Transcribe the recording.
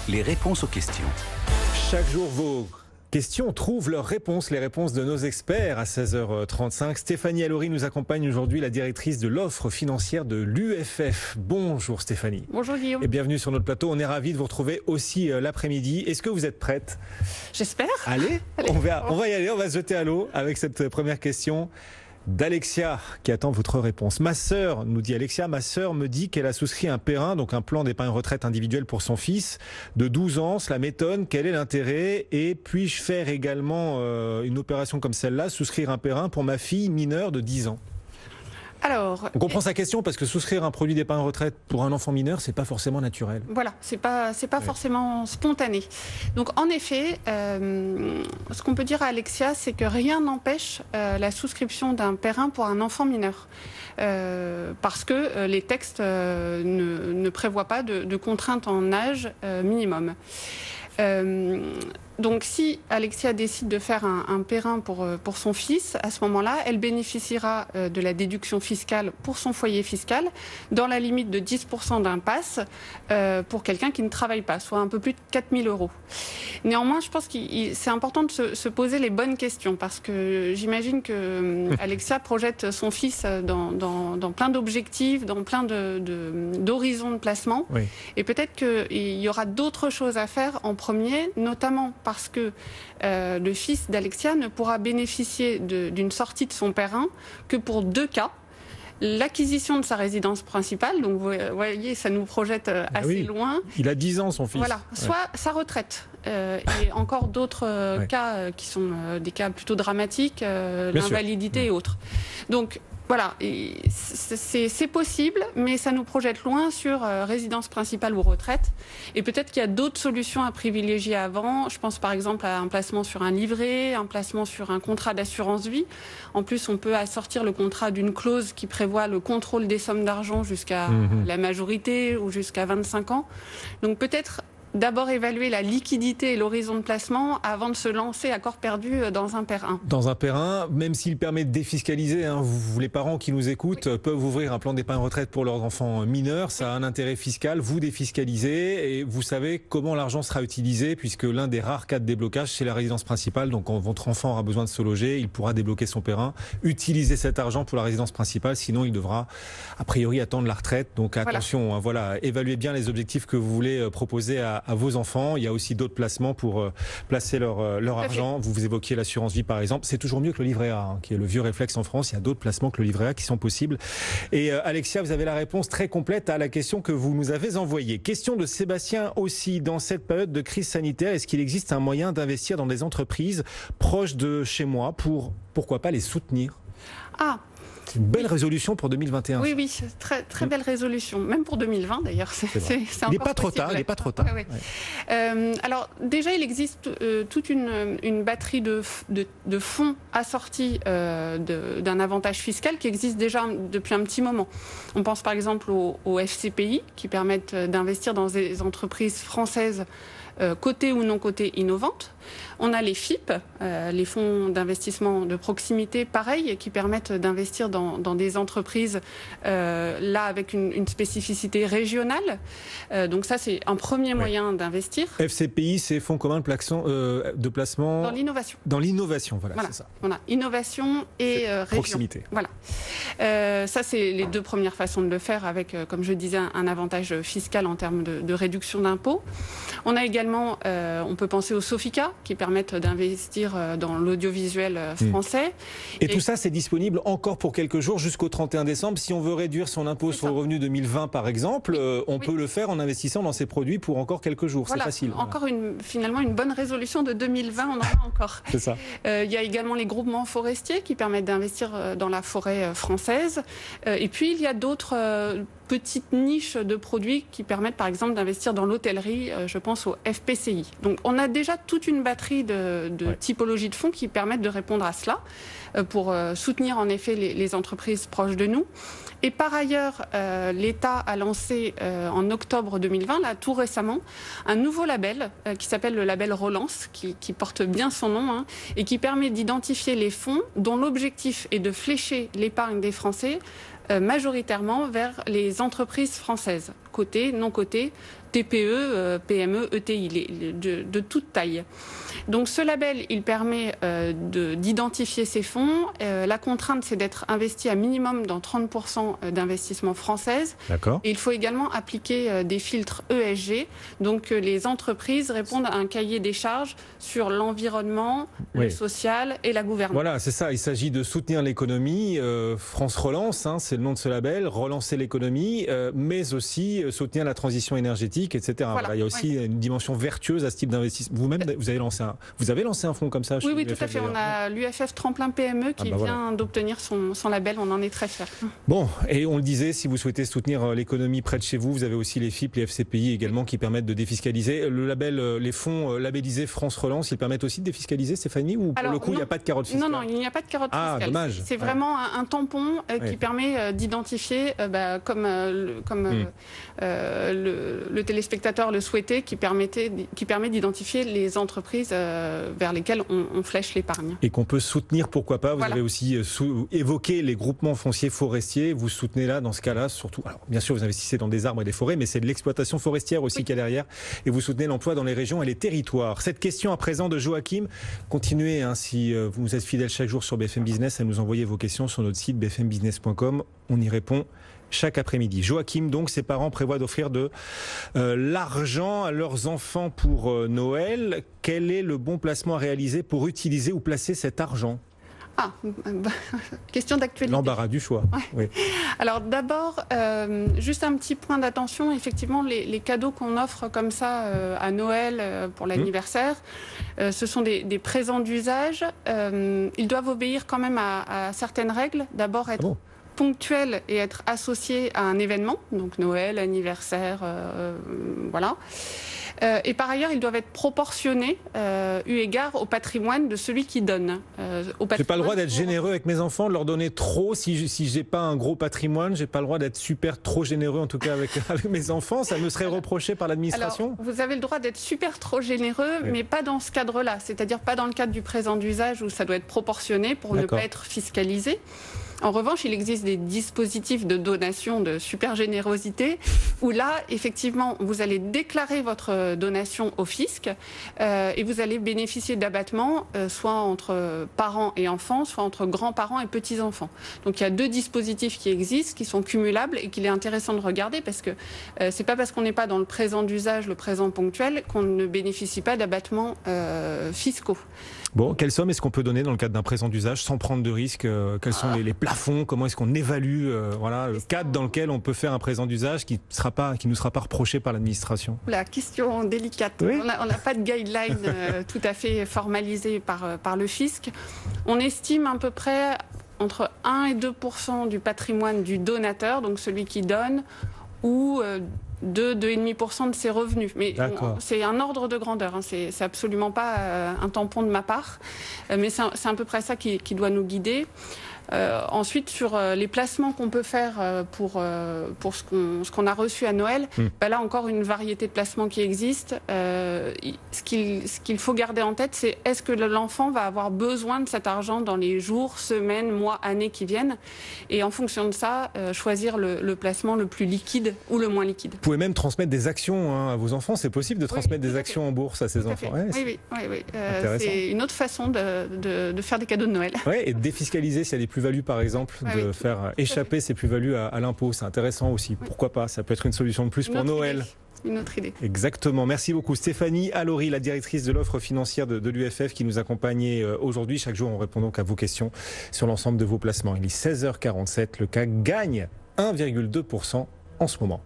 les réponses aux questions. Chaque jour, vos questions trouvent leurs réponses, les réponses de nos experts à 16h35. Stéphanie Alori nous accompagne aujourd'hui, la directrice de l'offre financière de l'UFF. Bonjour Stéphanie. Bonjour Guillaume. Et bienvenue sur notre plateau. On est ravis de vous retrouver aussi l'après-midi. Est-ce que vous êtes prête? J'espère. Allez, on va y aller, on va se jeter à l'eau avec cette première question d'Alexia qui attend votre réponse. Ma sœur, nous dit Alexia, ma sœur me dit qu'elle a souscrit un PERIN, donc un plan d'épargne retraite individuel pour son fils de 12 ans. Cela m'étonne. Quel est l'intérêt? Et puis-je faire également une opération comme celle-là, souscrire un PERIN pour ma fille mineure de 10 ans? Alors, on comprend sa question parce que souscrire un produit d'épargne retraite pour un enfant mineur, c'est pas forcément naturel. Voilà, c'est pas forcément spontané. Donc en effet, ce qu'on peut dire à Alexia, c'est que rien n'empêche la souscription d'un PERIN pour un enfant mineur. Parce que les textes ne prévoient pas de contraintes en âge minimum. Donc si Alexia décide de faire un PERIN pour son fils, à ce moment-là, elle bénéficiera de la déduction fiscale pour son foyer fiscal dans la limite de 10% d'impasse pour quelqu'un qui ne travaille pas, soit un peu plus de 4 000 €. Néanmoins, je pense que c'est important de se poser les bonnes questions parce que j'imagine que Alexia projette son fils dans plein d'objectifs, dans plein d'horizons de placement. Oui. Et peut-être qu'il y aura d'autres choses à faire en premier, notamment parce que le fils d'Alexia ne pourra bénéficier d'une sortie de son PERIN que pour 2 cas. L'acquisition de sa résidence principale, donc vous voyez, ça nous projette assez loin. Il a 10 ans, son fils. Voilà, soit sa retraite. Et encore d'autres cas qui sont des cas plutôt dramatiques, l'invalidité et autres. Donc, voilà, c'est possible, mais ça nous projette loin sur résidence principale ou retraite. Et peut-être qu'il y a d'autres solutions à privilégier avant. Je pense par exemple à un placement sur un livret, un placement sur un contrat d'assurance vie. En plus, on peut assortir le contrat d'une clause qui prévoit le contrôle des sommes d'argent jusqu'à la majorité ou jusqu'à 25 ans. Donc peut-être d'abord évaluer la liquidité et l'horizon de placement avant de se lancer à corps perdu dans un PERIN. Dans un PERIN, même s'il permet de défiscaliser, les parents qui nous écoutent peuvent ouvrir un plan d'épargne retraite pour leurs enfants mineurs. Ça a un intérêt fiscal, vous défiscalisez et vous savez comment l'argent sera utilisé puisque l'un des rares cas de déblocage, c'est la résidence principale. Donc quand votre enfant aura besoin de se loger, il pourra débloquer son PERIN, utiliser cet argent pour la résidence principale, sinon il devra a priori attendre la retraite. Donc attention, évaluez bien les objectifs que vous voulez proposer à vos enfants. Il y a aussi d'autres placements pour placer leur argent. Vous évoquiez l'assurance vie par exemple. C'est toujours mieux que le livret A, qui est le vieux réflexe en France. Il y a d'autres placements que le livret A qui sont possibles. Et Alexia, vous avez la réponse très complète à la question que vous nous avez envoyée. Question de Sébastien aussi. Dans cette période de crise sanitaire, est-ce qu'il existe un moyen d'investir dans des entreprises proches de chez moi pour, pourquoi pas, les soutenir? C'est une belle résolution pour 2021. Oui, très belle résolution. Même pour 2020 d'ailleurs. Il n'est pas trop tard. Alors déjà, il existe toute une batterie de fonds assortis d'un avantage fiscal qui existe déjà depuis un petit moment. On pense par exemple au FCPI qui permettent d'investir dans des entreprises françaises cotées ou non cotées innovantes. On a les FIP, les fonds d'investissement de proximité, pareil, qui permettent d'investir dans des entreprises là avec une spécificité régionale. Donc ça, c'est un premier moyen d'investir. FCPI, c'est fonds communs de placement dans l'innovation. Dans l'innovation, voilà, c'est ça. Voilà, innovation et région. Proximité. Voilà. Ça, c'est les deux premières façons de le faire avec, comme je disais, un avantage fiscal en termes de réduction d'impôts. On a également, on peut penser au Sofica, qui permettent d'investir dans l'audiovisuel français. Et tout ça, c'est disponible encore pour quelques jours jusqu'au 31 décembre. Si on veut réduire son impôt sur le revenu 2020, par exemple, on peut le faire en investissant dans ces produits pour encore quelques jours. Voilà. C'est facile. Encore finalement une bonne résolution de 2020, on en a encore. C'est ça. Il y a également les groupements forestiers qui permettent d'investir dans la forêt française. Et puis, il y a d'autres petites niches de produits qui permettent par exemple d'investir dans l'hôtellerie, je pense au FPCI. Donc on a déjà toute une batterie de typologies de fonds qui permettent de répondre à cela pour soutenir en effet les entreprises proches de nous. Et par ailleurs, l'État a lancé en octobre 2020, là tout récemment, un nouveau label qui s'appelle le label Relance, qui porte bien son nom, et qui permet d'identifier les fonds dont l'objectif est de flécher l'épargne des Français majoritairement vers les entreprises françaises. cotés, non cotés, TPE, PME, ETI, de toute taille. Donc ce label, il permet d'identifier ces fonds. La contrainte, c'est d'être investi à minimum dans 30% d'investissements françaises. D'accord. Et il faut également appliquer des filtres ESG. Donc les entreprises répondent à un cahier des charges sur l'environnement, le social et la gouvernance. Voilà, c'est ça. Il s'agit de soutenir l'économie. France Relance, c'est le nom de ce label. Relancer l'économie, mais aussi soutenir la transition énergétique, etc. Voilà, il y a aussi une dimension vertueuse à ce type d'investissement. Vous-même, vous avez lancé un fonds comme ça chez Oui, l'UFF, tout à fait. On a l'UFF Tremplin PME qui vient d'obtenir son label. On en est très fiers. Bon, et on le disait, si vous souhaitez soutenir l'économie près de chez vous, vous avez aussi les FIP, les FCPI également qui permettent de défiscaliser. Le label, les fonds labellisés France Relance, ils permettent aussi de défiscaliser, Stéphanie, ou pour le coup, il n'y a pas de carotte fiscale? Non, il n'y a pas de carotte fiscale. Ah, dommage. C'est vraiment un tampon qui permet d'identifier, comme le téléspectateur le souhaitait, qui permet d'identifier les entreprises vers lesquelles on flèche l'épargne. Et qu'on peut soutenir, pourquoi pas. Vous avez aussi évoqué les groupements fonciers forestiers. Vous soutenez là, dans ce cas-là, surtout, alors bien sûr vous investissez dans des arbres et des forêts, mais c'est de l'exploitation forestière aussi qu'il y a derrière. Et vous soutenez l'emploi dans les régions et les territoires. Cette question à présent de Joachim, continuez, si vous êtes fidèle chaque jour sur BFM Business, à nous envoyer vos questions sur notre site bfmbusiness.com. On y répond chaque après-midi. Joachim, donc, ses parents prévoient d'offrir de l'argent à leurs enfants pour Noël. Quel est le bon placement à réaliser pour utiliser ou placer cet argent ? Question d'actualité. L'embarras du choix. Oui. Alors d'abord, juste un petit point d'attention. Effectivement, les cadeaux qu'on offre comme ça à Noël pour l'anniversaire, ce sont des présents d'usage. Ils doivent obéir quand même à certaines règles. D'abord, être ponctuel et être associé à un événement, donc Noël, anniversaire, voilà. Et par ailleurs, ils doivent être proportionnés eu égard au patrimoine de celui qui donne. J'ai pas le droit d'être généreux avec mes enfants, de leur donner trop. Si j'ai pas un gros patrimoine, j'ai pas le droit d'être trop généreux, en tout cas avec mes enfants. Ça me serait reproché par l'administration. Vous avez le droit d'être trop généreux, mais pas dans ce cadre-là. C'est-à-dire pas dans le cadre du présent d'usage où ça doit être proportionné pour ne pas être fiscalisé. En revanche, il existe des dispositifs de donation de super générosité où là, effectivement, vous allez déclarer votre donation au fisc et vous allez bénéficier d'abattements soit entre parents et enfants, soit entre grands-parents et petits-enfants. Donc il y a deux dispositifs qui existent, qui sont cumulables et qu'il est intéressant de regarder parce que c'est pas parce qu'on n'est pas dans le présent d'usage, le présent ponctuel, qu'on ne bénéficie pas d'abattements fiscaux. Bon, quelle somme est-ce qu'on peut donner dans le cadre d'un présent d'usage sans prendre de risques? Quels sont les plafonds? Comment est-ce qu'on évalue le cadre dans lequel on peut faire un présent d'usage qui ne nous sera pas reproché par l'administration? La question délicate. Oui. On n'a pas de guideline tout à fait formalisée par le fisc. On estime à peu près entre 1 et 2% du patrimoine du donateur, donc celui qui donne, ou 2,5% de ses revenus. Mais c'est un ordre de grandeur, c'est absolument pas un tampon de ma part, mais c'est à peu près ça qui doit nous guider. Ensuite, sur les placements qu'on peut faire pour ce qu'on a reçu à Noël, là encore une variété de placements qui existe. Ce qu'il faut garder en tête, c'est est-ce que l'enfant va avoir besoin de cet argent dans les jours, semaines, mois, années qui viennent, et en fonction de ça, choisir le placement le plus liquide ou le moins liquide. Vous pouvez même transmettre des actions à vos enfants, c'est possible de transmettre des actions en bourse à ses enfants. Oui. C'est une autre façon de faire des cadeaux de Noël. Et de défiscaliser s'il y a des plus-values par exemple, de faire échapper ces plus-values à l'impôt, c'est intéressant aussi. Pourquoi pas, ça peut être une solution de plus pour Noël. Une autre idée. Exactement. Merci beaucoup Stéphanie Allory, la directrice de l'offre financière de l'UFF qui nous accompagnait aujourd'hui. Chaque jour, on répond donc à vos questions sur l'ensemble de vos placements. Il est 16h47, le CAC gagne 1,2% en ce moment.